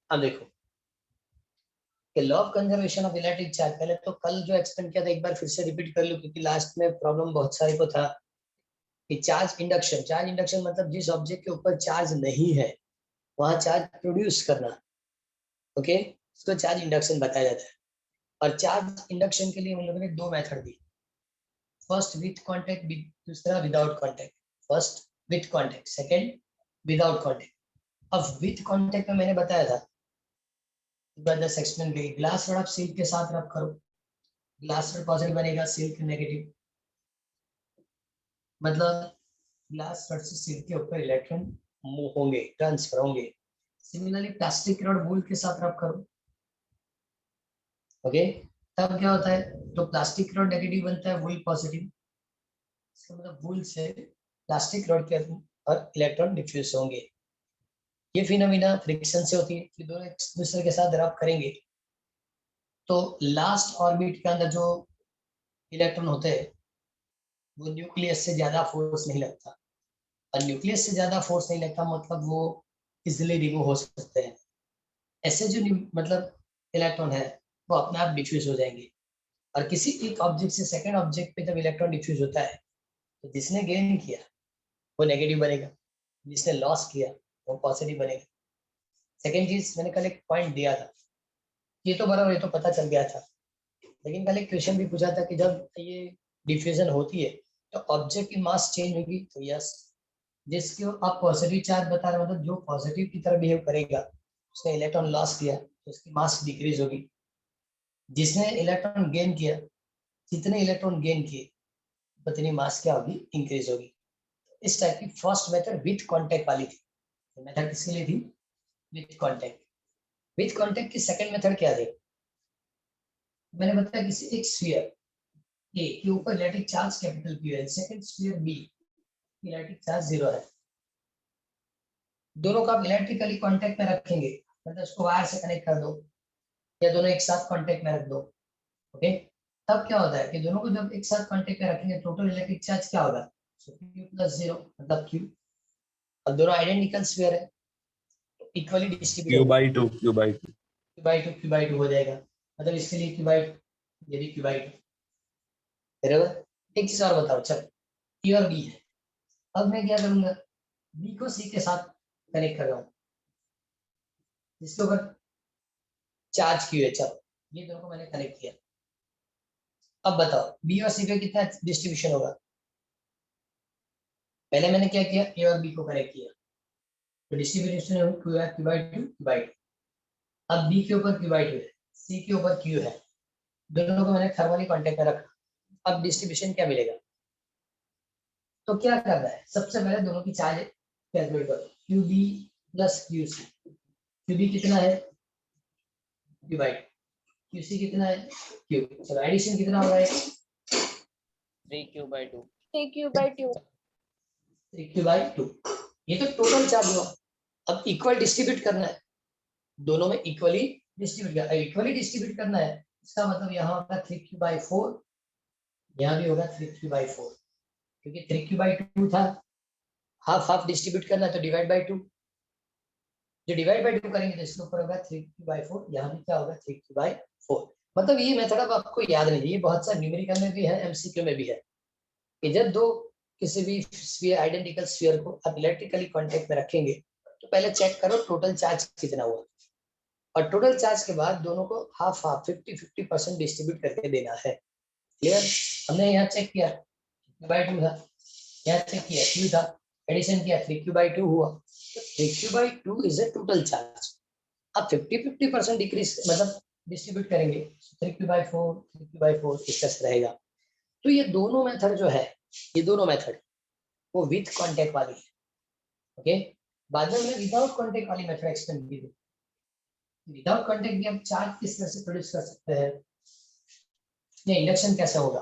अब देखो कि law of conservation of electric charge, पहले तो कल जो एक्सप्लेन किया था एक बार फिर से रिपीट कर लूं, क्योंकि लास्ट में प्रॉब्लम बहुत सारे को था कि चार्ज इंडक्शन मतलब जिस ऑब्जेक्ट के ऊपर चार्ज नहीं है वहां चार्ज प्रोड्यूस करना। ओके, इसको चार्ज इंडक्शन बताया जाता है। और चार्ज इंडक्शन के लिए हम लोगों ने दो मेथड दी, फर्स्ट विथ कांटेक्ट, दूसरा without contact. First with contact, second without contact. अब विथ कांटेक्ट में मैंने बताया था, जस्ट एक्सप्लेन करिए, ग्लास रॉड आप सिल्क के साथ रब करो, ग्लास रॉड पॉजिटिव बनेगा, सिल्क नेगेटिव, मतलब ग्लास रॉड से सिल्क के ऊपर इलेक्ट्रॉन मूव होंगे, ट्रांसफर होंगे। सिमिलरली प्लास्टिक रॉड वूल के साथ रब करो, ओके, तब क्या होता है, तो प्लास्टिक रॉड नेगेटिव बनता है, वूल पॉजिटिव, इसका मतलब वूल से प्लास्टिक रॉड के अंदर इलेक्ट्रॉन डिफ्यूज होंगे। ये फिनोमिना फ्रिक्शन से होती है कि दोनों एक दूसरे के साथ रब करेंगे तो लास्ट ऑर्बिट के अंदर जो इलेक्ट्रॉन होते हैं वो न्यूक्लियस से ज्यादा फोर्स नहीं लगता, और न्यूक्लियस से ज्यादा फोर्स नहीं लगता मतलब वो इजिली रिमूव हो सकते हैं। ऐसे जो मतलब इलेक्ट्रॉन है वो अपने आप डिफ्यूज हो जाएंगे। और किसी एक ऑब्जेक्ट से सेकंड ऑब्जेक्ट पे जब इलेक्ट्रॉन डिफ्यूज होता है तो जिसने गेन किया वो नेगेटिव बनेगा, जिसने लॉस किया वो पॉजिटिव बनेगा। सेकेंड चीज, मैंने कल एक पॉइंट दिया था, ये तो बराबर, ये तो पता चल गया था, लेकिन कल एक क्वेश्चन भी पूछा था कि जब ये डिफ्यूजन होती है तो ऑब्जेक्ट की मास चेंज होगी, तो यस, जिसको आप पॉजिटिव चार्ज बता रहे, मतलब जो पॉजिटिव की तरह बिहेव करेगा उसने इलेक्ट्रॉन लॉस किया तो उसकी मास डिक्रीज होगी, जिसने इलेक्ट्रॉन गेन किया जितने इलेक्ट्रॉन गेन किए उतनी मास क्या होगी, इंक्रीज होगी। इस टाइप की फर्स्ट मेथड विथ कांटेक्ट वाली थी, मेथड किसके लिए थी, विथ कांटेक्ट। विथ कांटेक्ट की सेकंड मेथड क्या थी, मैंने बताया किसी एक स्फीयर ए के ऊपर इलेक्ट्रिक चार्ज कैपिटल Q है, second sphere B electric charge 0 है, दोनों को आप इलेक्ट्रिकली कांटेक्ट में रखेंगे, मतलब उसको वायर से कनेक्ट कर दो या दोनों एक साथ कांटेक्ट में रख दो, ओके, तब क्या होता है कि दोनों को जब एक साथ कांटेक्ट में रखेंगे टोटल इलेक्ट्रिक चार्ज क्या होगा, Q प्लस 0 मतलब Q। अब दोनों आइडेंटिकल स्फीयर है तो इक्वली डिस्ट्रीब्यूट Q होगा, by 2, Q by 2। Q by 2 हो जाएगा, मतलब इसके लिए Q by 2, ये भी Q by 2, बराबर। एक चीज और बताओ, चल ए और बी है, अब मैं क्या करूंगा, बी को सी के साथ कनेक्ट कर रहा हूँ जिसके ऊपर चार्ज क्यू है, चलो ये दोनों को मैंने कनेक्ट किया। अब बताओ बी और सी पे कितना डिस्ट्रीब्यूशन होगा, पहले मैंने क्या किया, ए और बी को कनेक्ट किया तो distribution Q by two, Q by two. अब बी के ऊपर क्यू बाई टू है, सी के ऊपर क्यू है, दोनों को मैंने थर्मली कांटेक्ट में रखा, अब डिस्ट्रीब्यूशन क्या मिलेगा, तो क्या करना है, सबसे पहले दोनों की चार्ज कैलकुलेट करो, Q B plus Q C, Q B कितना है, क्यू बाई क्यू सी कितना है, क्यू, चलो एडिशन कितना होगा, 3Q by 2। 3Q by 2। 3Q by 2, ये तो टोटल चार्ज हुआ। अब इक्वल डिस्ट्रीब्यूट करना है, दोनों में इक्वली डिस्ट्रीब्यूट करना है, इसका मतलब यहाँ होगा 3Q by 4, यहाँ भी होगा 3Q by 4, क्योंकि 3Q by 2 था, हाफ हाफ डिस्ट्रीब्यूट करना है तो डिवाइड बाई 2, जो डिवाइड बाई 2 करेंगे तो इसके ऊपर होगा 3Q by 4, यहाँ भी क्या होगा 3Q by 4। मतलब ये मेथड अब आपको याद नहीं है, ये बहुत सा न्यूमेरिकल में भी है, एमसीक्यू में भी है, कि जब दो किसी भी स्फीयर, आइडेंटिकल स्फीयर को आप इलेक्ट्रिकली कांटेक्ट में रखेंगे तो पहले चेक करो टोटल चार्ज कितना हुआ, और टोटल चार्ज के बाद दोनों को हाफ हाफ 50-50% डिस्ट्रीब्यूट करके देना है। क्लियर, हमने यहाँ चेक किया Q by 2 था, यहाँ चेक किया Q था, एडिशन किया 3Q by 2 हुआ, तो 3Q by 2 is a total charge. अब 50-50% डिक्रीज मतलब डिस्ट्रीब्यूट करेंगे 3Q by 4, 3Q by 4 इस तरह से रहेगा। तो ये दोनों मेथड जो है, ये दोनों मेथड वो विथ कांटेक्ट वाली है, ओके। बाद में हमने विदाउट कांटेक्ट वाली मेथड एक्सप्लेन की थी, विदाउट कांटेक्ट भी हम चार्ज किस तरह से प्रोड्यूस कर सकते हैं, ये इंडक्शन कैसे होगा।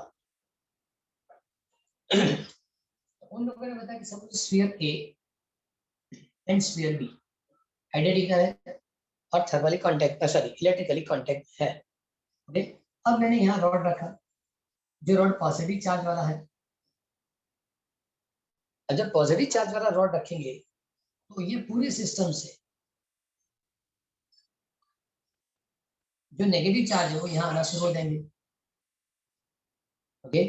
उन लोगों ने बताया कि suppose sphere A and sphere be identical है और thermally contact, sorry electrically contact है, ओके। अब मैंने यहाँ रॉड रखा, जो रॉड पॉजिटिव चार्ज वाला है, जब पॉजिटिव चार्ज वाला रॉड रखेंगे तो ये पूरे सिस्टम से जो नेगेटिव चार्ज है वो यहाँ आना शुरू हो जाएंगे। ओके,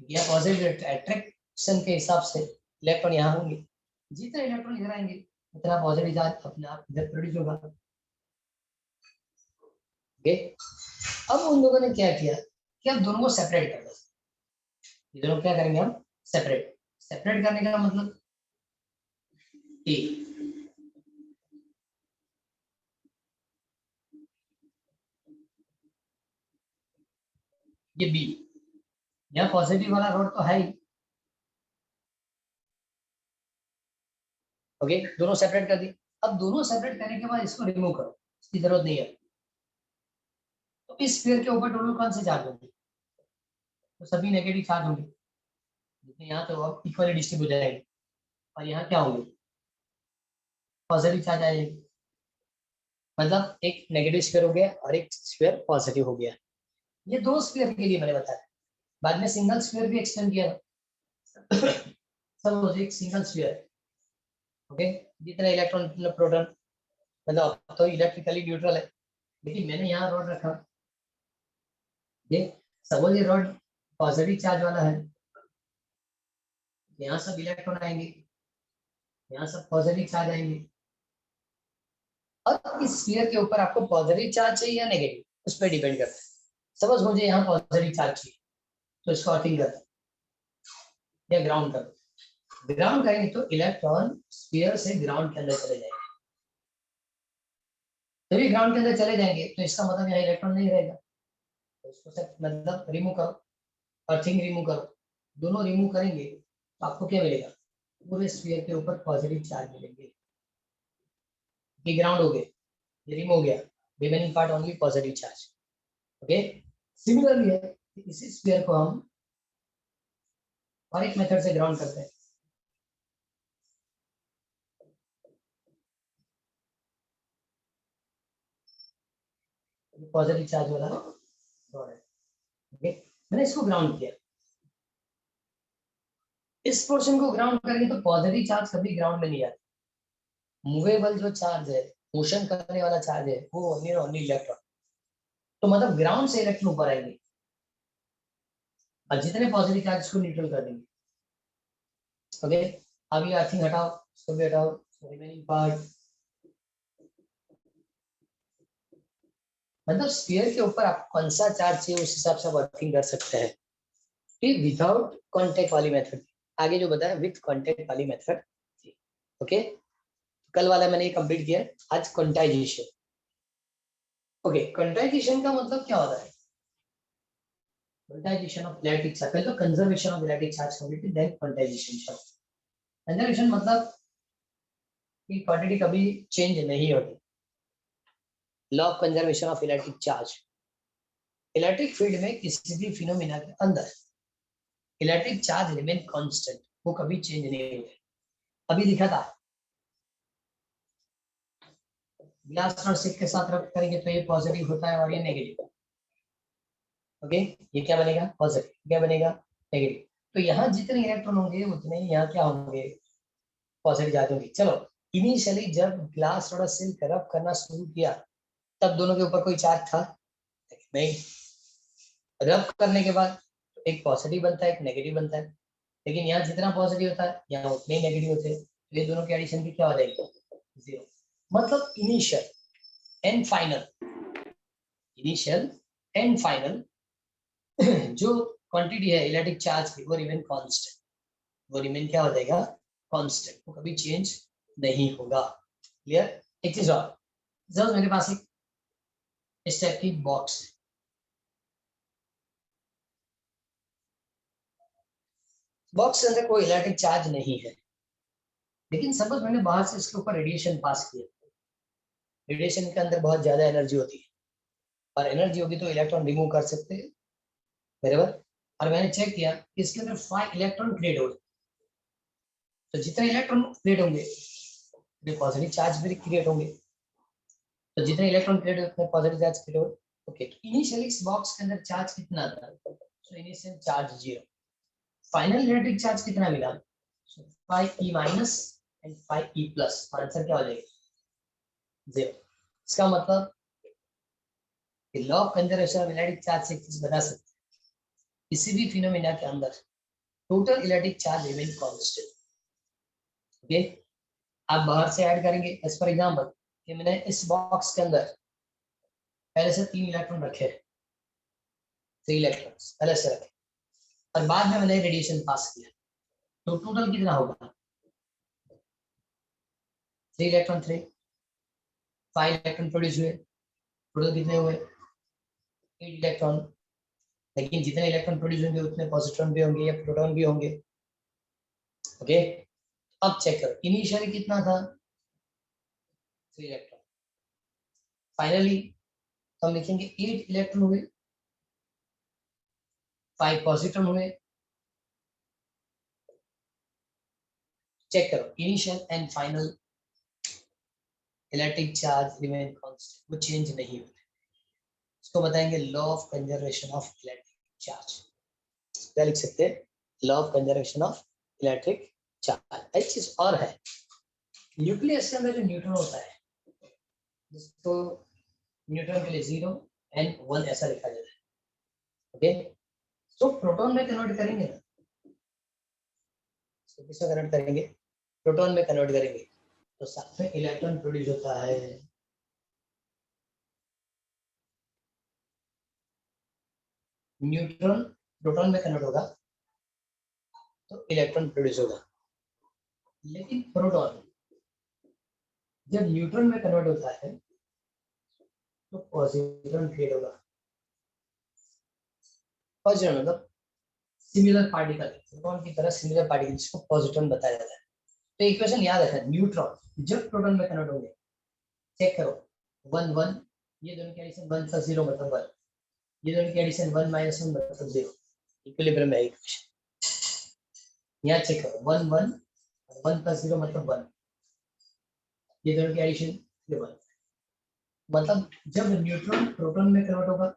या पॉजिटिव अट्रैक्शन के हिसाब से इलेक्ट्रॉन यहाँ होंगे, जितने इलेक्ट्रॉन इधर आएंगे उतना पॉजिटिव चार्ज अपने आप इधर प्रोड्यूस होगा। ओके, अब उन लोगों ने क्या किया कि अब दोनों को सेपरेट कर दो। ये दोनों क्या करेंगे हम, सेपरेट। सेपरेट करने का मतलब ए, ये बी, यहाँ पॉजिटिव वाला रोड तो है ही। ओके, दोनों सेपरेट कर दी। अब दोनों सेपरेट करने के बाद इसको रिमूव करो, इसकी जरूरत नहीं है। तो इस स्फीयर के ऊपर टोटल कौन से चार्ज होंगे, तो सभी नेगेटिव चार्ज होंगे, जितने यहाँ तो अब इक्वली डिस्ट्रीब्यूट हो जाएंगे, और यहाँ क्या होंगे, पॉजिटिव चार्ज आ जाएंगे। मतलब एक नेगेटिव स्फीयर हो गया और एक स्फीयर पॉजिटिव हो गया। ये दो स्फीयर के लिए मैंने बताया, बाद में सिंगल स्फीयर भी एक्सटेंड किया सब एक सिंगल स्फीयर। ओके, जितने इलेक्ट्रॉन प्रोटॉन, मतलब तो इलेक्ट्रिकली न्यूट्रल है, लेकिन मैंने यहाँ रॉड रखा, ये सपोज ये रॉड पॉजिटिव चार्ज वाला है, यहाँ सब इलेक्ट्रॉन आएंगे, यहाँ सब पॉजिटिव चार्ज आएंगे। अब इस स्फीयर के ऊपर आपको पॉजिटिव चार्ज चाहिए या नेगेटिव, उस पर डिपेंड करता है। सपोज मुझे यहाँ पॉजिटिव चार्ज चाहिए, तो इसको अर्थिंग कर या ग्राउंड कर, ग्राउंड करेंगे तो इलेक्ट्रॉन स्फीयर से ग्राउंड के अंदर चले जाएंगे। जब ये ग्राउंड के अंदर चले जाएंगे तो इसका मतलब यहाँ इलेक्ट्रॉन नहीं रहेगा, तो इसको सब मतलब रिमूव करो, अर्थिंग रिमूव करो, दोनों रिमूव करेंगे तो आपको क्या मिलेगा, पूरे स्फीयर के ऊपर पॉजिटिव चार्ज मिलेंगे। ये ग्राउंड हो गए, ये रिमूव हो गया, remaining part only positive charge. Okay, similarly है, इसी स्फीयर को हम और एक मेथड से ग्राउंड करते हैं। पॉजिटिव चार्ज वाला रॉड है, ओके, मैंने इसको ग्राउंड किया। इस पोर्शन को ग्राउंड करेंगे तो पॉजिटिव चार्ज कभी ग्राउंड में नहीं आता। मूवेबल जो चार्ज है, मोशन करने वाला चार्ज है, वो ओनली इलेक्ट्रॉन, तो मतलब ग्राउंड से इलेक्ट्रॉन ऊपर आएंगे और जितने पॉजिटिव चार्ज को न्यूट्रल कर देंगे। ओके, अब ये अर्थिंग हटाओ, इसको भी हटाओ, रिमेनिंग पार्ट, मतलब स्फीयर के ऊपर आप कौन सा चार्ज चाहिए उस हिसाब से वर्किंग कर सकते हैं। ठीक, विदाउट कांटेक्ट वाली मेथड, आगे जो बताया विथ कांटेक्ट वाली मेथड। ओके, कल वाला मैंने ये कंप्लीट किया, आज क्वांटाइजेशन। ओके, क्वांटाइजेशन का मतलब क्या होता है, क्वांटाइजेशन ऑफ इलेक्ट्रिक चार्ज, पहले तो conservation of electric charge complete, then quantization. Conservation मतलब कि क्वांटिटी कभी चेंज नहीं होती, law of conservation of electric charge. Electric field में किसी भी फिनोमिना के अंदर इलेक्ट्रिक चार्ज रिमेन कांस्टेंट, वो कभी चेंज नहीं होते। अभी लिखा था ग्लास और सिक के साथ रब करेंगे तो ये पॉजिटिव होता है और ये नेगेटिव। ओके, ये क्या बनेगा, पॉजिटिव, क्या बनेगा, नेगेटिव। तो यहाँ जितने इलेक्ट्रॉन होंगे उतने यहाँ क्या होंगे, पॉजिटिव चार्ज होंगे। चलो, इनिशियली जब ग्लास और सिल्क रब करना शुरू किया तब दोनों के ऊपर कोई चार्ज था नहीं, रब करने के बाद एक पॉजिटिव बनता है एक नेगेटिव बनता है, लेकिन यहाँ जितना पॉजिटिव होता है यहाँ उतने ही नेगेटिव होते हैं, तो ये दोनों के एडिशन की क्या हो जाएगी, जीरो। मतलब initial and final, initial and final जो क्वांटिटी है इलेक्ट्रिक चार्ज की वो रिमेन कांस्टेंट, वो रिमेन क्या हो जाएगा, कांस्टेंट, वो कभी चेंज नहीं होगा। क्लियर। एक चीज और, जब मेरे पास एक इस टाइप की बॉक्स है, बॉक्स के अंदर कोई इलेक्ट्रिक चार्ज नहीं है, लेकिन सपोज मैंने बाहर से इसके ऊपर रेडिएशन पास किया, रेडिएशन के अंदर बहुत ज्यादा एनर्जी होती है, और एनर्जी होगी तो इलेक्ट्रॉन रिमूव कर सकते हैं, बराबर। और मैंने चेक किया कि इसके अंदर 5 इलेक्ट्रॉन क्रिएट हो गए, तो जितने इलेक्ट्रॉन क्रिएट होंगे पॉजिटिव चार्ज भी क्रिएट होंगे, तो जितने इलेक्ट्रॉन क्रिएट होते हैं पॉजिटिव चार्ज क्रिएट होंगे। ओके, तो इनिशियली इस बॉक्स के अंदर चार्ज कितना आता है, तो initial charge 0, final electric charge कितना मिला, 5e minus and 5e plus, answer क्या हो जाएगा, 0। इसका मतलब कि law of conservation of electric charge से एक चीज बता सकते हैं, किसी भी फिनोमेना के अंदर total electric charge remain constant. Okay, आप बाहर से ऐड करेंगे, एज फॉर एग्जांपल कि मैंने इस बॉक्स के अंदर पहले से 3 इलेक्ट्रॉन रखे, 3 इलेक्ट्रॉन्स पहले से रखे, और बाद में मैंने रेडिएशन पास किया, तो टोटल कितना होगा? 3 इलेक्ट्रॉन 3, 5 इलेक्ट्रॉन प्रोड्यूस हुए, टोटल कितने हुए? 8 इलेक्ट्रॉन। लेकिन जितने इलेक्ट्रॉन प्रोड्यूस होंगे उतने पॉजिट्रॉन भी होंगे या प्रोटॉन भी होंगे। ओके, अब चेक करो इनिशियली कितना था? 3 इलेक्ट्रॉन। फाइनली हम लिखेंगे 8 इलेक्ट्रॉन हुए, 5 पॉजिट्रॉन हुए। चेक करो initial and final electric charge remain constant, वो चेंज नहीं होते। इसको बताएंगे law of conservation of electric charge. क्या लिख सकते हैं? Law of conservation of electric charge. एक चीज और है, न्यूक्लियस के अंदर जो न्यूट्रॉन होता है, जिसको न्यूट्रॉन के लिए 0 एंड 1 ऐसा लिखा जाता है। ओके, तो प्रोटॉन में कन्वर्ट करेंगे ना, तो किसमें कन्वर्ट करेंगे? प्रोटॉन में कन्वर्ट करेंगे, तो साथ में इलेक्ट्रॉन प्रोड्यूस होता है। न्यूट्रॉन प्रोटॉन में कन्वर्ट होगा तो इलेक्ट्रॉन प्रोड्यूस होगा, लेकिन प्रोटॉन जब न्यूट्रॉन में कन्वर्ट होता है तो पॉजिट्रॉन क्रिएट होगा। पॉजिट्रॉन मतलब सिमिलर पार्टिकल, प्रोटॉन की तरह सिमिलर पार्टिकल, जिसको पॉजिट्रॉन बताया जाता है। तो इक्वेशन याद रखना, न्यूट्रॉन जब प्रोटॉन में कन्वर्ट होंगे, चेक करो 1 1, ये दोनों की एडिशन 1 + 0 मतलब 1, ये दोनों की एडिशन 1 - 1 मतलब 0, इक्विलिब्रियम है इक्वेशन। यहाँ चेक करो 1 1 1 + 0 मतलब 1, ये दोनों की एडिशन 1, मतलब जब न्यूट्रॉन प्रोटॉन में कन्वर्ट होगा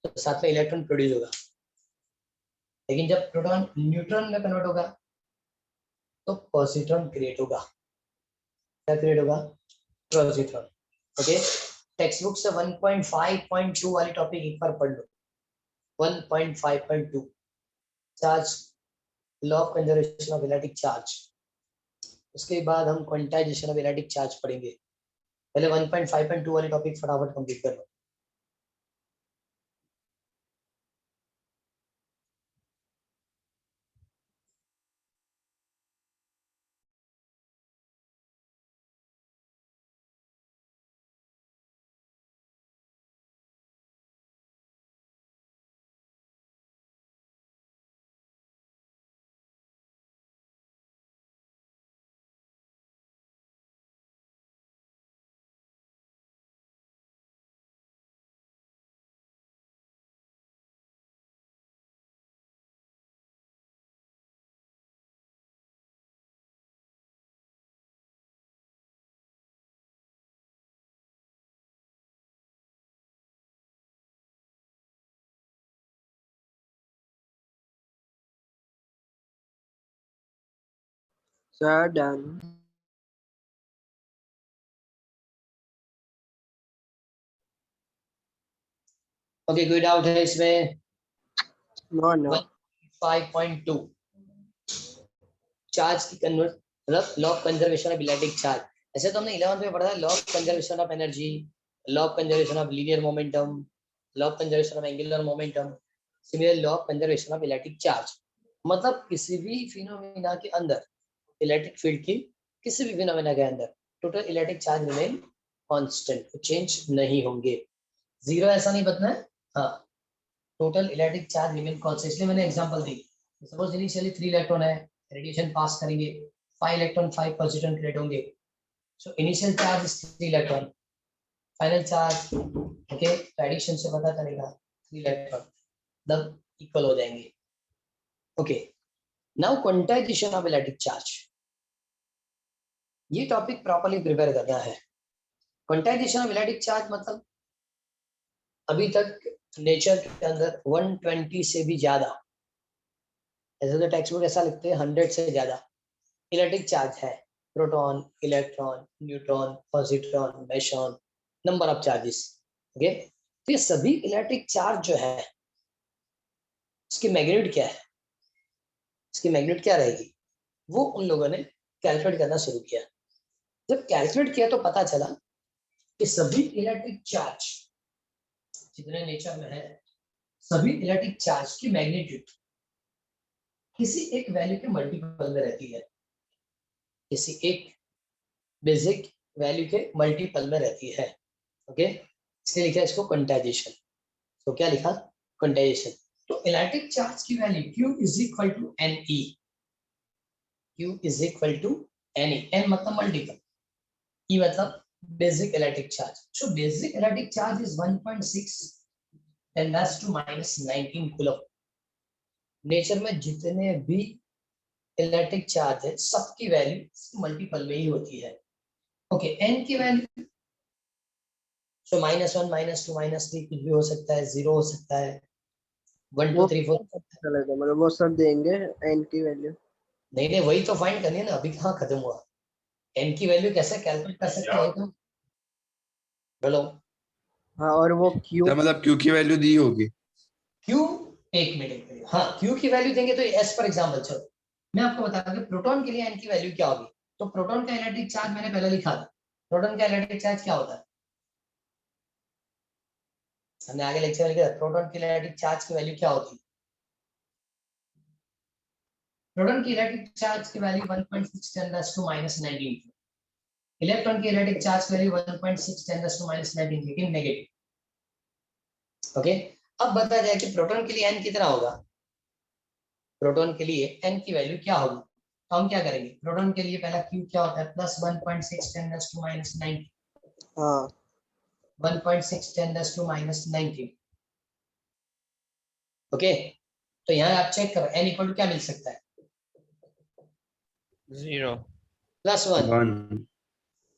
तो साथ में इलेक्ट्रॉन प्रोड्यूस होगा, लेकिन जब प्रोटॉन न्यूट्रॉन में कन्वर्ट होगा तो पॉजिट्रॉन क्रिएट होगा। क्या क्रिएट होगा? पॉजिट्रॉन। ओके, टेक्स्ट बुक से 1.5.2 वाली टॉपिक एक बार पढ़ लो। 1.5.2 charge, law of conservation of electric charge. उसके बाद हम क्वांटाइजेशन ऑफ इलेक्ट्रिक चार्ज पढ़ेंगे। पहले 1.5.2 वाली टॉपिक फटाफट कंप्लीट कर लो। Sir, done. ओके, कोई डाउट है इसमें? No, no. 5.2 चार्ज की कन्वर्ट मतलब law of conservation of electric charge. ऐसे तो हमने 11th में पढ़ा है law of conservation of energy, law of conservation of linear momentum, law of conservation of angular momentum, similar law of conservation of electric charge. मतलब किसी भी phenomena के अंदर इलेक्ट्रिक फील्ड की, किसी भी फिनोमेना के अंदर total electric charge remain constant, change नहीं होंगे। 0 ऐसा नहीं बतना है। हाँ, total electric charge remain constant, इसलिए मैंने एग्जांपल दी। सपोज इनिशियली 3 इलेक्ट्रॉन है, रेडिएशन पास करेंगे, 5 इलेक्ट्रॉन 5 पॉजिट्रॉन क्रिएट होंगे, so initial charge is 3 electron, final charge okay, तो एडिशन से पता चलेगा 3 इलेक्ट्रॉन मतलब इक्वल हो जाएंगे। Okay, now quantization of electric charge, ये टॉपिक प्रॉपर्ली प्रिपेयर करना है। क्वांटाइजेशन ऑफ इलेक्ट्रिक चार्ज मतलब अभी तक नेचर के अंदर 120 से भी ज्यादा, ऐसे तो टेक्स्ट बुक ऐसा लिखते हैं 100 से ज्यादा इलेक्ट्रिक चार्ज है। Proton, electron, neutron, positron, meson, number of charges. Okay, तो ये सभी इलेक्ट्रिक चार्ज जो है इसकी मैग्नीट्यूड क्या है, इसकी मैग्नीट्यूड क्या रहेगी, वो उन लोगों ने कैलकुलेट करना शुरू किया। जब कैलकुलेट किया तो पता चला कि सभी इलेक्ट्रिक चार्ज जितने नेचर में है, सभी इलेक्ट्रिक चार्ज की मैग्नीट्यूड किसी एक वैल्यू के मल्टीपल में रहती है, किसी एक बेसिक वैल्यू के मल्टीपल में रहती है। ओके, इसलिए लिखा इसको क्वांटाइजेशन। तो क्या लिखा, क्वांटाइजेशन। तो इलेक्ट्रिक चार्ज की value Q is equal to NE, Q is equal to NE, N मतलब मल्टीपल, E मतलब basic electric charge. So basic electric charge is 1.6 10 to -19 coulomb. Nature में जितने भी इलेक्ट्रिक चार्ज है सबकी वैल्यू मल्टीपल में ही होती है। ओके, N की वैल्यू सो -1 -2 -3 कुछ भी हो सकता है, 0 हो सकता है, 1 2 वो 3 4। चलेगा, मतलब वो सब देंगे एन की वैल्यू। नहीं नहीं, वही तो फाइंड करनी है ना, अभी कहाँ खत्म हुआ। N की वैल्यू कैसे कैलकुलेट कर सकते हैं तो बोलो। हाँ, और वो क्यू। क्या मतलब Q की वैल्यू दी होगी? Q, एक मिनट, हाँ Q की वैल्यू देंगे तो S फॉर एग्जाम्पल, चलो मैं आपको बता दूं प्रोटॉन के लिए N की वैल्यू क्या होगी। तो प्रोटॉन का इलेक्ट्रिक चार्ज मैंने पहले लिखा था। प्रोटॉन का इलेक्ट्रिक चार्ज क्या होता है, हमने आगे लेक्चर में लिखा था, प्रोटॉन की इलेक्ट्रिक चार्ज की वैल्यू क्या होती है। प्रोटॉन की इलेक्ट्रिक चार्ज की वैल्यू 1.6 10 to -19। इलेक्ट्रॉन की इलेक्ट्रिक चार्ज की वैल्यू 1.6 10 to -19, लेकिन नेगेटिव। ओके, अब बताया जाए कि प्रोटॉन के लिए N कितना होगा। प्रोटॉन के लिए N की वैल्यू क्या होगी, तो हम क्या करेंगे, प्रोटॉन के लिए पहला Q क्या होता है, प्लस 1.6 10 to -19, हाँ 1.6 10 to -19। ओके, तो यहाँ आप चेक करो N इक्वल टू क्या मिल सकता है, 0 +1। 1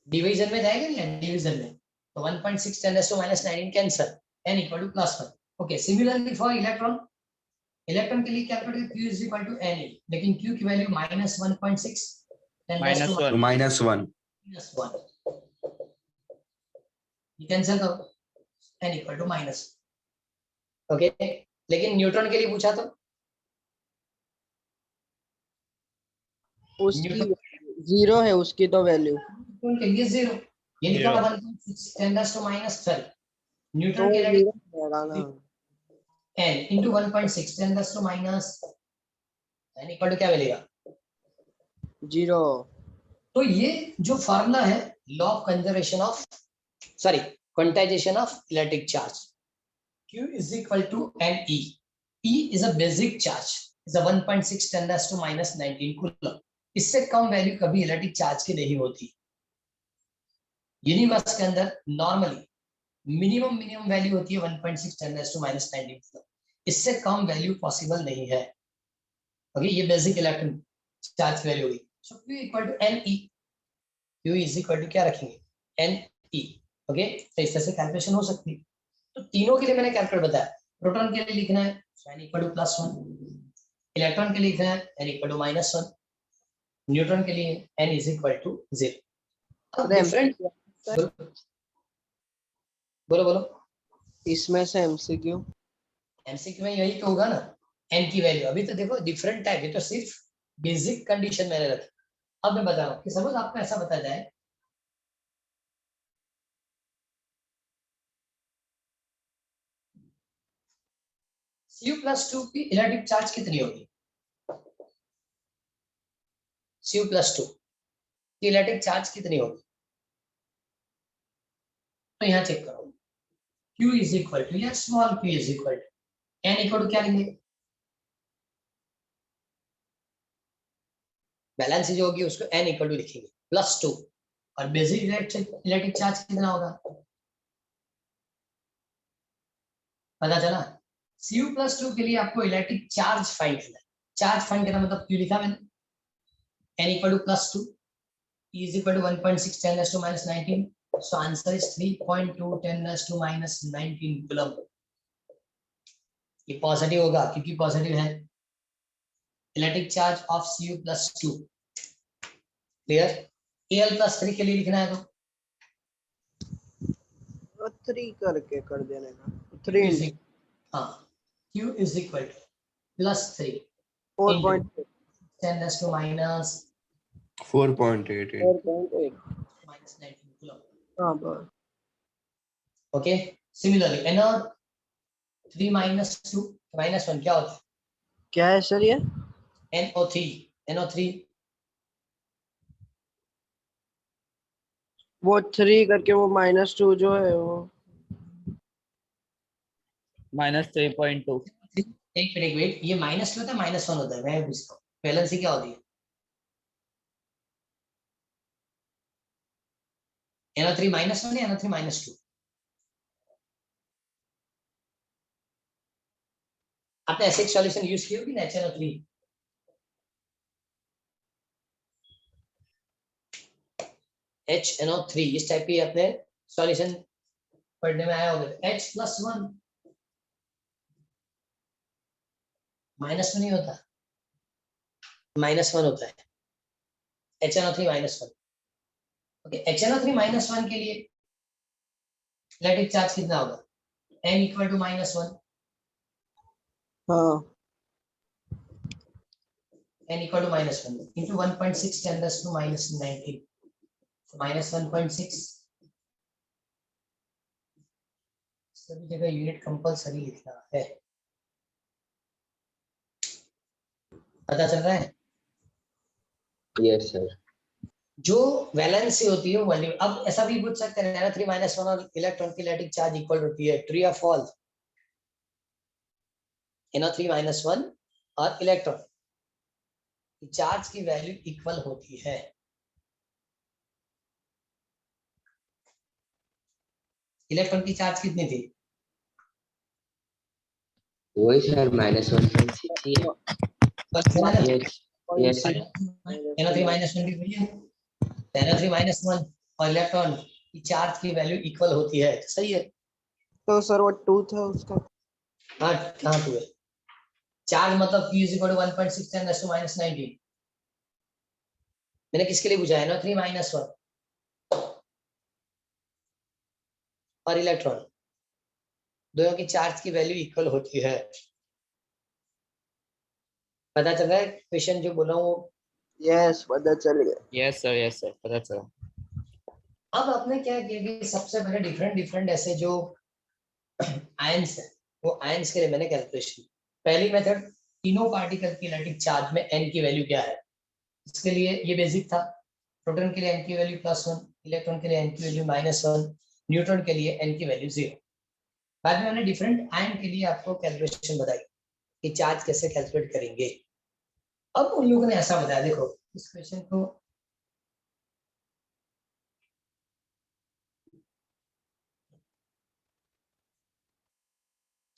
डिवीजन में जाएगा नहीं, डिवीजन में तो 1.6 10 to -19 कैंसर, N equal to +1। Okay, similarly for electron, electron के लिए calculate Q is equal to Ne, लेकिन Q की वैल्यू -1.6 10 to -1 -1 -1, ये कैंसिल करो, N equal to minus. Okay, लेकिन न्यूट्रॉन के लिए पूछा तो उसकी न्यूट्रॉन 0 है उसकी तो वैल्यू। के लिए 0, ये लिखा Zero. 1.6 10 to -12। तो न्यूट्रॉन के लिए 0 रहेगा ना। n into 1.6 10 to -n equal to क्या मिलेगा, 0। तो ये जो फार्मूला है law of conservation of, sorry quantization of electric charge, Q is equal to Ne. E is a basic charge, is a 1.6 10 to -19 coulomb. इससे कम वैल्यू कभी electric charge की नहीं होती। यूनिवर्स के अंदर नॉर्मली मिनिमम वैल्यू होती है 1.6 10 to -19 कूलम, इससे कम वैल्यू पॉसिबल नहीं है। ओके, ये बेसिक इलेक्ट्रिक चार्ज की वैल्यू होगी। So Q equal to Ne, Q is equal to क्या रखेंगे, Ne। ओके, तो इस तरह से कैलकुलेशन हो सकती है। तो तीनों के लिए मैंने कैलकुलेट बताया। प्रोटॉन के लिए लिखना है n इक्वल टू +1, इलेक्ट्रॉन के लिए लिखना है n इक्वल टू -1, न्यूट्रॉन के लिए n इज इक्वल टू 0। अब डिफरेंट, बोलो बोलो, इसमें से एमसीक्यू। एमसीक्यू में यही तो होगा ना, n की वैल्यू। अभी तो देखो डिफरेंट टाइप, ये तो सिर्फ बेसिक कंडीशन मैंने रखी। अब मैं बता रहा हूँ कि सपोज आपको ऐसा बताया जाए Cu+2 की इलेक्ट्रिक चार्ज कितनी होगी, Cu+2 की इलेक्ट्रिक चार्ज कितनी होगी, तो यहाँ चेक करो Q इज इक्वल टू, या small q is equal to n equal to क्या लेंगे, बैलेंस जो होगी उसको n इक्वल टू लिखेंगे +2, और बेसिक इलेक्ट्रिक चार्ज कितना होगा, पता चला। Cu+2 के लिए आपको इलेक्ट्रिक चार्ज फाइंड करना है। चार्ज फाइंड करना मतलब Q लिखा मैंने, n equal to +2, E is equal to 1.6 10 to -19, so answer is 3.2 10 to -19 coulomb. ये पॉजिटिव होगा क्योंकि पॉजिटिव है। Electric charge of Cu+2 clear. Al+3 के लिए लिखना है तो 3 करके कर देने का 3 is equal- हाँ, Q is equal to +3 into 4.8 10 raised to minus 4.88. 4.8 minus 19 coulomb. हाँ बस Okay. Similarly, NO3 minus 2 minus 1 क्या होता क्या है सर ये है? NO3 वो 3 करके वो -2 जो है वो -3.2 एक मिनट वेट, ये -2 होता है -1 होता है? मैं पूछता हूँ वैलेंसी क्या होती है? NO3 -1 या NO3 -2? आपने ऐसे एक सॉल्यूशन यूज किया होगी ना HNO3? HNO3 इस टाइप की आपने सॉल्यूशन पढ़ने में आया होगा। H+1 -1 नहीं होता, -1 होता है। HNO3 -1। ओके, HNO3 -1 के लिए इलेक्ट्रिक चार्ज कितना होगा? N = -1, हाँ N = -1 into 1.6 10 raised to -19, -1.6। सभी जगह यूनिट कंपलसरी लिखना है, पता चल रहा है? Yes, sir. जो वैलेंसी होती है वैल्यू। अब ऐसा भी पूछ सकते हैं NO3 -1 और इलेक्ट्रॉन की इलेक्ट्रिक चार्ज इक्वल होती है, ट्रू या फॉल्स? NO3 -1 और इलेक्ट्रॉन की चार्ज की वैल्यू इक्वल होती है। इलेक्ट्रॉन की चार्ज कितनी थी? वही सर -1.6 ही है। Yes, sir. NO3 -1 की वैल्यू NO3 -1 और इलेक्ट्रॉन की चार्ज की वैल्यू इक्वल होती है, सही है? तो सर वो 2 था उसका हाँ, कहाँ टू है? चार्ज मतलब Q = 1.6 10 raised to -19। मैंने किसके लिए पूछा? NO3 -1 और इलेक्ट्रॉन, दोनों की चार्ज की वैल्यू इक्वल होती है। पता चल रहा है क्वेश्चन जो बोला हूँ? यस पता चल गया यस सर पता चला। अब आपने क्या किया कि सबसे पहले डिफरेंट ऐसे जो आयंस है, वो आयंस के लिए मैंने कैलकुलेशन। पहली मेथड, तीनों पार्टिकल की इलेक्ट्रिक चार्ज में n की वैल्यू क्या है, इसके लिए ये बेसिक था। प्रोटॉन के लिए n की वैल्यू +1, इलेक्ट्रॉन के लिए n की वैल्यू -1, न्यूट्रॉन के लिए n की वैल्यू 0। बाद में मैंने डिफरेंट आयन के लिए आपको कैलकुलेशन बताई कि चार्ज कैसे कैलकुलेट करेंगे। अब उन लोगों ने ऐसा बताया, देखो इस क्वेश्चन को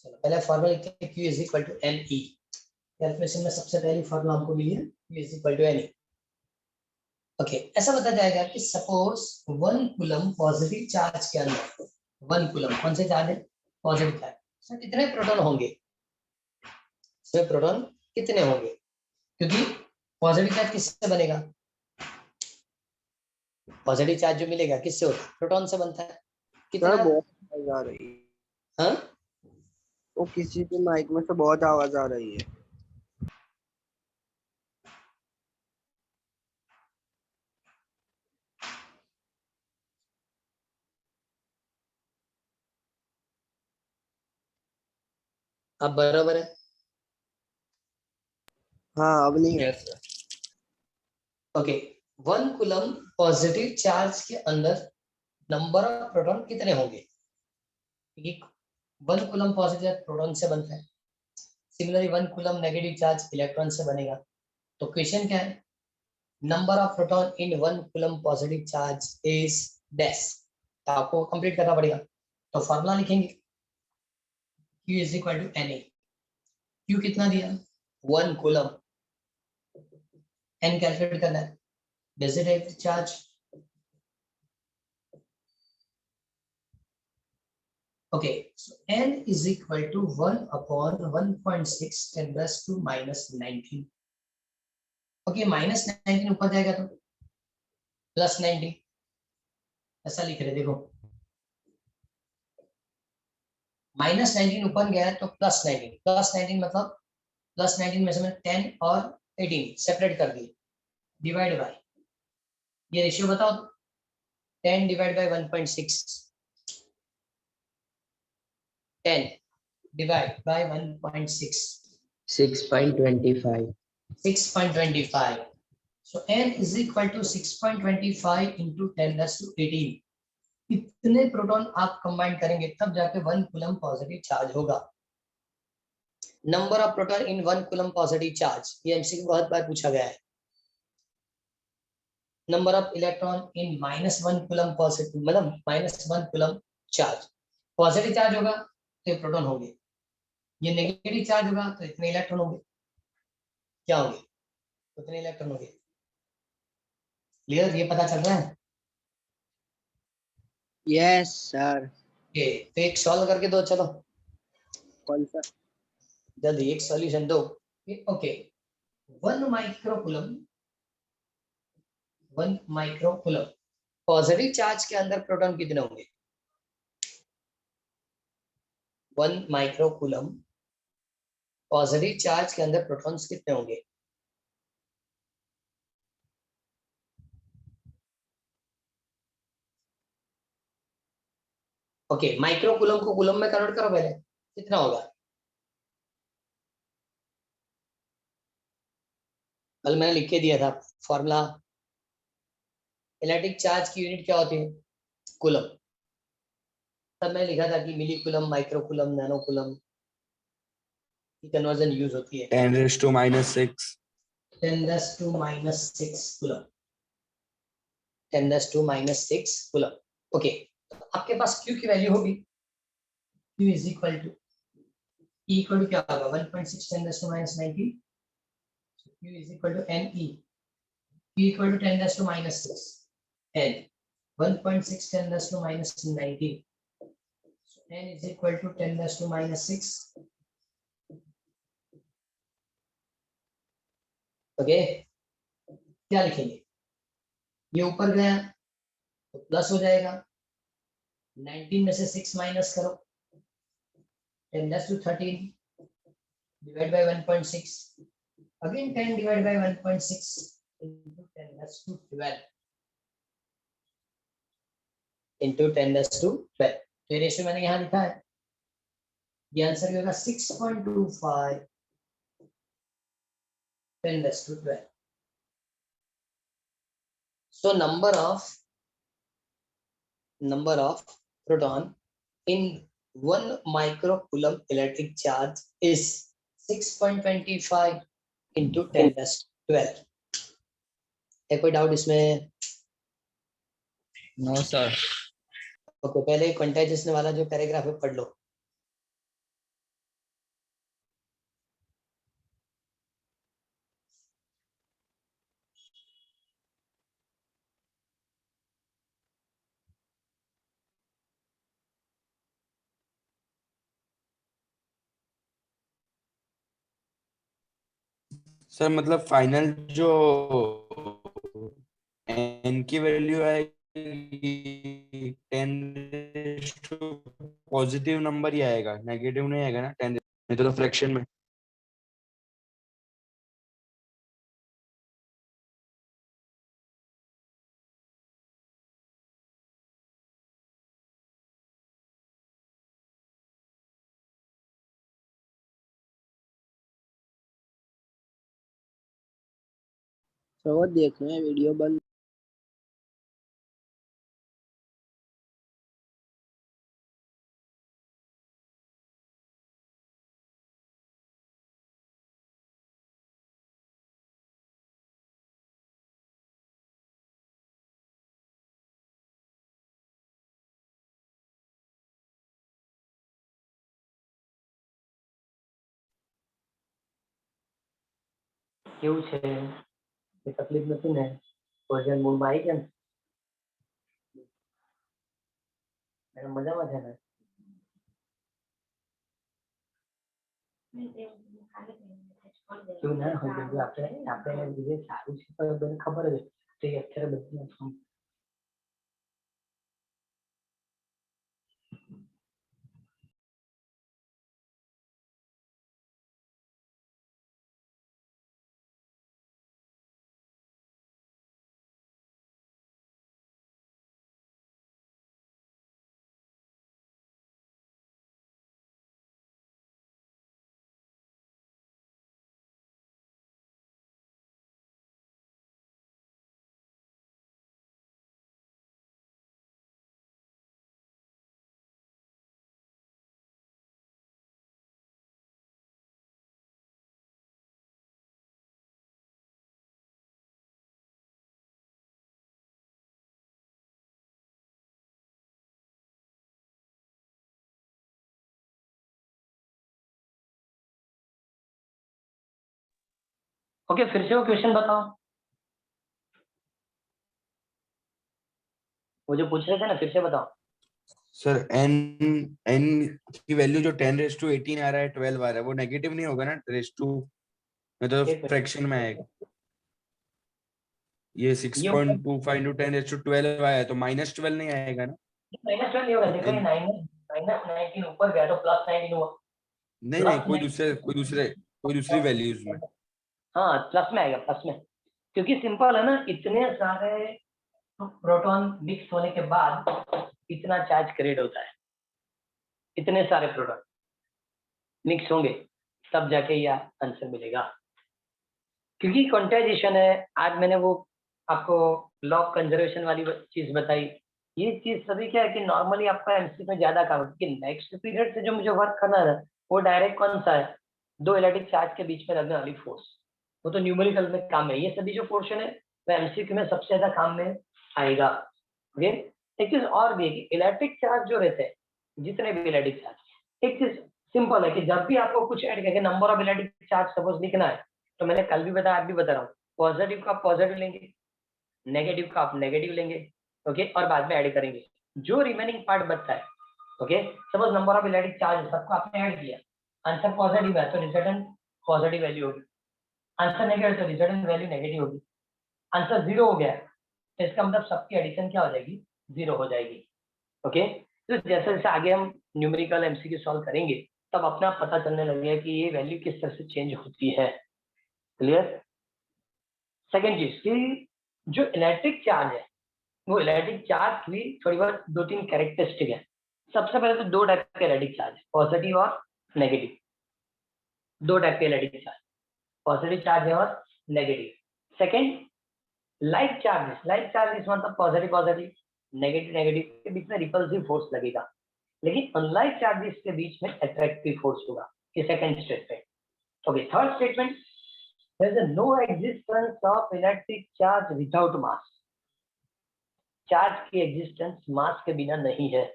चलो पहले फॉर्मूला लिखते हैं, Q = Ne। कैलकुलेशन में सबसे पहली फॉर्मूला हमको मिली है Q = Ne। ओके, ऐसा बताया जाएगा कि सपोज 1 कूलम पॉजिटिव चार्ज के अंदर, 1 कूलम कौन से चार्ज है? Positive charge. इसमें कितने प्रोटॉन होंगे? इसमें प्रोटॉन कितने होंगे? क्योंकि पॉजिटिव चार्ज किससे बनेगा? पॉजिटिव चार्ज जो मिलेगा किससे होता है? प्रोटॉन से बनता है। सर कितना? बहुत आवाज आ रही है हाँ, वो किसी के माइक में से बहुत आवाज आ रही है अब बराबर है। हाँ अब नहीं है yes sir. Okay, 1 coulomb positive charge के अंदर नंबर ऑफ प्रोटॉन कितने होंगे? क्योंकि 1 कूलम पॉजिटिव चार्ज प्रोटॉन से बनता है, similarly 1 coulomb negative charge electron से बनेगा। तो क्वेश्चन क्या है? Number of proton in 1 coulomb positive charge is dash. तो आपको कंप्लीट करना पड़ेगा, तो फॉर्मूला लिखेंगे Q = Na। Q कितना दिया? 1 कूलम। N कैलकुलेट करना है, डेसिडेट charge. Okay, so N = 1/1.6 10 to -19। Okay, -19 ऊपर जाएगा तो +19, ऐसा लिख रहे देखो। -19 ऊपर गया है तो +19 मतलब +19 में से मैंने 10 और 18 सेपरेट कर दिए, डिवाइड बाय, ये रेशियो बताओ, 10 divide by 1.6, 10 divide by 1.6, 6.25. 6.25. So n is equal to 6.25 into 10 raised to 18. इतने प्रोटॉन आप कंबाइन करेंगे तब जाके 1 कूलम पॉजिटिव चार्ज होगा। Number of proton in 1 coulomb positive charge, ये एमसीक्यू बहुत बार पूछा गया है। Number of electron in -1 coulomb positive, मतलब -1 कूलम चार्ज, पॉजिटिव चार्ज होगा तो ये प्रोटॉन होंगे, ये नेगेटिव चार्ज होगा तो इतने इलेक्ट्रॉन होंगे, क्या होंगे, उतने इलेक्ट्रॉन होंगे। क्लियर, ये पता चल रहा है? Yes sir. ये तो एक सॉल्व करके दो, चलो कौन सा? जल्दी एक सॉल्यूशन दो। Okay, 1 microcoulomb, 1 microcoulomb positive charge के अंदर प्रोटॉन कितने होंगे? 1 माइक्रोकूलम पॉजिटिव चार्ज के अंदर प्रोटॉन्स कितने होंगे? ओके, माइक्रोकूलम को कूलम में कन्वर्ट करो पहले, कितना होगा? कल मैंने लिख के दिया था फॉर्मूला, इलेक्ट्रिक चार्ज की यूनिट क्या होती है? कूलम। तब मैंने लिखा था कि मिली कूलम, माइक्रोकूलम, नैनो कूलम की कन्वर्जन यूज होती है। 10 raised to -6. 10 raised to -6 coulomb, 10 raised to -6 coulomb. Okay, तो आपके पास Q की वैल्यू होगी, Q is equal to E equal to क्या होगा? 1.6 10 raised to -19, Q is equal to NE, Q equal to 10 raised to -6 N, 1.6 10 raised to -19, so N is equal to 10 raised to -6. Okay, क्या लिखेंगे? ये ऊपर गया तो plus हो जाएगा, 19 में से 6 माइनस करो, 10 raised to 13 divide by 1.6, again 10 divide by 1.6 into 10 raised to 12 into 10 raised to 12। तो ये रेशियो मैंने यहाँ लिखा है, ये आंसर भी होगा 6.25 10 raised to 12। So number of proton in 1 microcoulomb electric charge is 6.25 into 10 raised to 12। है कोई डाउट इसमें? No sir. ओके, पहले क्वांटाइजेशन वाला जो पैराग्राफ है पढ़ लो। सर मतलब फाइनल जो n की वैल्यू आएगी 10 पॉजिटिव नंबर ही आएगा, नेगेटिव नहीं आएगा ना 10, नहीं तो फ्रैक्शन में। तो वो देख रहे हैं वीडियो बंद। કેવું છે એ તકલીફ નથી ને? વર્ઝન મૂળમાં આવી ગયા ને? મેડમ મજામાં છે ને? કેવું ના હોય બધું આપણે આપણે લીધે સારું છે તો બધાને ખબર જ છે કે અત્યારે બધું ओके, फिर से वो क्वेश्चन बताओ, वो जो पूछ रहे थे ना, फिर से बताओ। सर n n की वैल्यू जो 10⁻18 आ रहा है, 12 आ रहा है, वो नेगेटिव नहीं होगा ना? रेस टू में तो एक मिनट, फ्रैक्शन में आएगा। ये ये 6.25 इंटू 10⁻12 आया है, तो -12 नहीं आएगा ना? -12 नहीं होगा, देखो ये N- -19 ऊपर गया तो +19 हुआ, नहीं नहीं, +9 कोई दूसरी वैल्यूज में। हाँ प्लस में आएगा, प्लस में, क्योंकि सिंपल है ना, इतने सारे प्रोटॉन मिक्स होने के बाद इतना चार्ज क्रिएट होता है, इतने सारे प्रोटॉन मिक्स होंगे तब जाके यह आंसर मिलेगा, क्योंकि क्वांटाइजेशन है। आज मैंने वो आपको लॉग कंजर्वेशन वाली चीज बताई, ये चीज सभी क्या है कि नॉर्मली आपका एमसी में ज्यादा काम है, कि नेक्स्ट पीरियड से जो मुझे वर्क करना है वो डायरेक्ट कौन सा है, दो इलेक्ट्रिक चार्ज के बीच में लगने वाली फोर्स, वो तो न्यूमेरिकल में काम है। ये सभी जो पोर्शन है वो एमसीक्यू में सबसे ज्यादा काम में आएगा। ओके, एक चीज और भी है कि इलेक्ट्रिक चार्ज जो रहते हैं, जितने भी इलेक्ट्रिक चार्ज, एक चीज सिंपल है कि जब भी आपको कुछ ऐड करके number of electric charge suppose लिखना है, तो मैंने कल भी बताया, आज भी बता रहा हूँ, पॉजिटिव का आप पॉजिटिव लेंगे, नेगेटिव का आप नेगेटिव लेंगे, ओके, और बाद में ऐड करेंगे जो रिमेनिंग पार्ट बचता है। Okay, suppose number of electric charge सबको आपने ऐड किया, आंसर पॉजिटिव है तो रिजल्टेंट पॉजिटिव वैल्यू होगी, आंसर नेगेटिव तो रिजल्टेंट वैल्यू नेगेटिव होगी, आंसर 0 हो गया तो इसका मतलब सबकी एडिशन क्या हो जाएगी, 0 हो जाएगी। ओके, तो जैसे जैसे आगे हम न्यूमेरिकल एमसीक्यू सॉल्व करेंगे तब अपना पता चलने लगेगा कि ये वैल्यू किस तरह से चेंज होती है। क्लियर? सेकेंड चीज कि जो इलेक्ट्रिक चार्ज है, वो इलेक्ट्रिक चार्ज की थोड़ी बहुत 2-3 कैरेक्टरिस्टिक है। सबसे पहले तो दो टाइप के इलेक्ट्रिक चार्ज, पॉजिटिव और नेगेटिव, दो टाइप के इलेक्ट्रिक चार्ज, पॉजिटिव चार्ज है और नेगेटिव। सेकेंड, लाइक चार्जेस मतलब पॉजिटिव पॉजिटिव, नेगेटिव नेगेटिव के बीच में रिपल्सिव फोर्स लगेगा, लेकिन अनलाइक चार्जेस के बीच में अट्रैक्टिव फोर्स होगा। ये second statement. Okay, third statement, there is no existence of electric charge without mass। Charge की एग्जिस्टेंस मास के बिना नहीं है।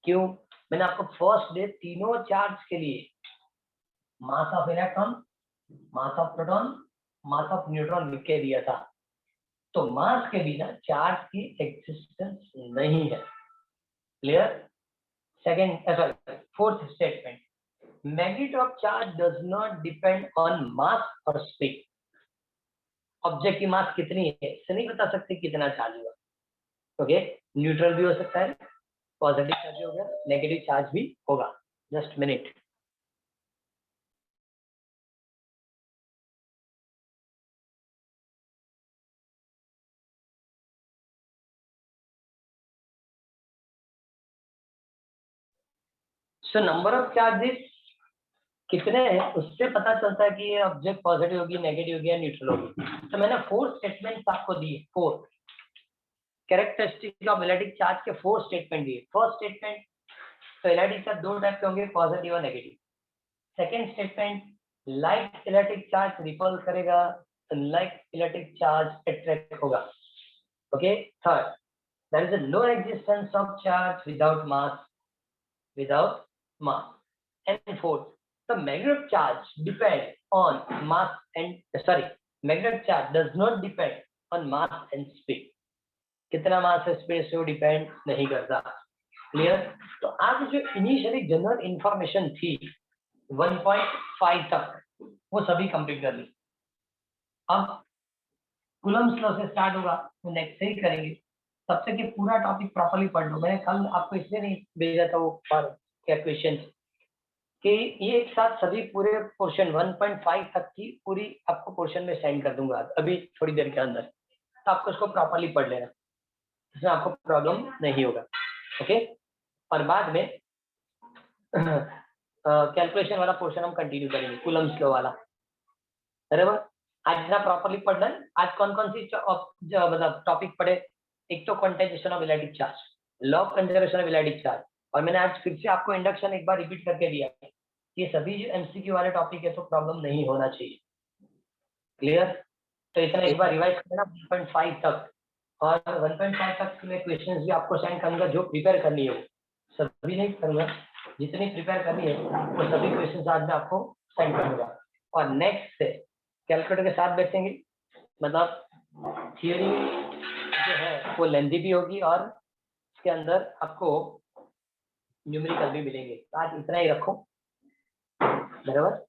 क्यों? मैंने आपको फर्स्ट डे तीनों चार्ज के लिए mass of electron, mass of proton, mass of neutron लिख के दिया था। तो मास के बिना चार्ज की एग्जिस्टेंस नहीं है। Clear? Second, sorry, fourth statement, magnet of charge does not depend on मास और स्पीड। ऑब्जेक्ट की मास कितनी है इससे नहीं बता सकते कितना चार्ज हुआ। ओके, न्यूट्रल भी हो सकता है, पॉजिटिव चार्ज हो गया, नेगेटिव चार्ज भी होगा। Just minute. So number of charges कितने हैं उससे पता चलता है कि ये ऑब्जेक्ट पॉजिटिव होगी, नेगेटिव होगी या न्यूट्रल होगी। तो मैंने 4 स्टेटमेंट्स आपको दिए, 4 कैरेक्टरिस्टिक ऑफ इलेक्ट्रिक चार्ज के 4 स्टेटमेंट दिए। फर्स्ट स्टेटमेंट, तो इलेक्ट्रिक चार्ज दो टाइप के होंगे, पॉजिटिव और negative. Second statement, like electric charge ripple करेगा, लाइक इलेक्ट्रिक चार्ज अट्रैक्ट होगा। Okay, third, there is a no existence of charge without mass, and fourth, the magnetic charge depend on mass and magnetic charge does not depend on mass and speed। कितना मास है, space से वो depend नहीं करता। Clear? तो आज जो initially general information थी 1.5 तक, वो सभी कंप्लीट कर ली। अब कूलम्स लॉ से स्टार्ट होगा, तो नेक्स्ट से ही करेंगे। तब तक ये पूरा टॉपिक प्रॉपर्ली पढ़ लो। मैंने कल आपको इसलिए नहीं भेजा था वो क्या क्वेश्चन कि ये एक साथ सभी पूरे पोर्शन 1.5 तक की पूरी आपको पोर्शन में सेंड कर दूंगा अभी थोड़ी देर के अंदर, तो आपको इसको प्रॉपर्ली पढ़ लेना, इसमें आपको प्रॉब्लम नहीं होगा। ओके, और बाद में कैलकुलेशन वाला पोर्शन हम कंटिन्यू करेंगे, कूलम्स लॉ वाला। बराबर? आज इतना प्रॉपर्ली पढ़ना है। आज कौन कौन सी मतलब टॉपिक पढ़े? एक तो quantization of electric charge, law of conservation of electric charge, और मैंने आज फिर से आपको इंडक्शन एक बार रिपीट करके दिया है। ये सभी जो एमसीक्यू वाले टॉपिक है तो प्रॉब्लम नहीं होना चाहिए। क्लियर? तो इतना एक बार रिवाइज करना 1.5 तक, और 1.5 तक के क्वेश्चंस भी आपको सेंड करूंगा, जो प्रिपेयर करनी है वो सभी नहीं करूंगा, जितनी प्रिपेयर करनी है वो सभी क्वेश्चंस आज मैं आपको सेंड करूंगा। और नेक्स्ट से कैलकुलेटर के साथ बैठेंगे, मतलब थियरी जो है वो लेंथी भी होगी और उसके अंदर आपको न्यूमेरिकल भी मिलेंगे। आज इतना ही रखो, बराबर।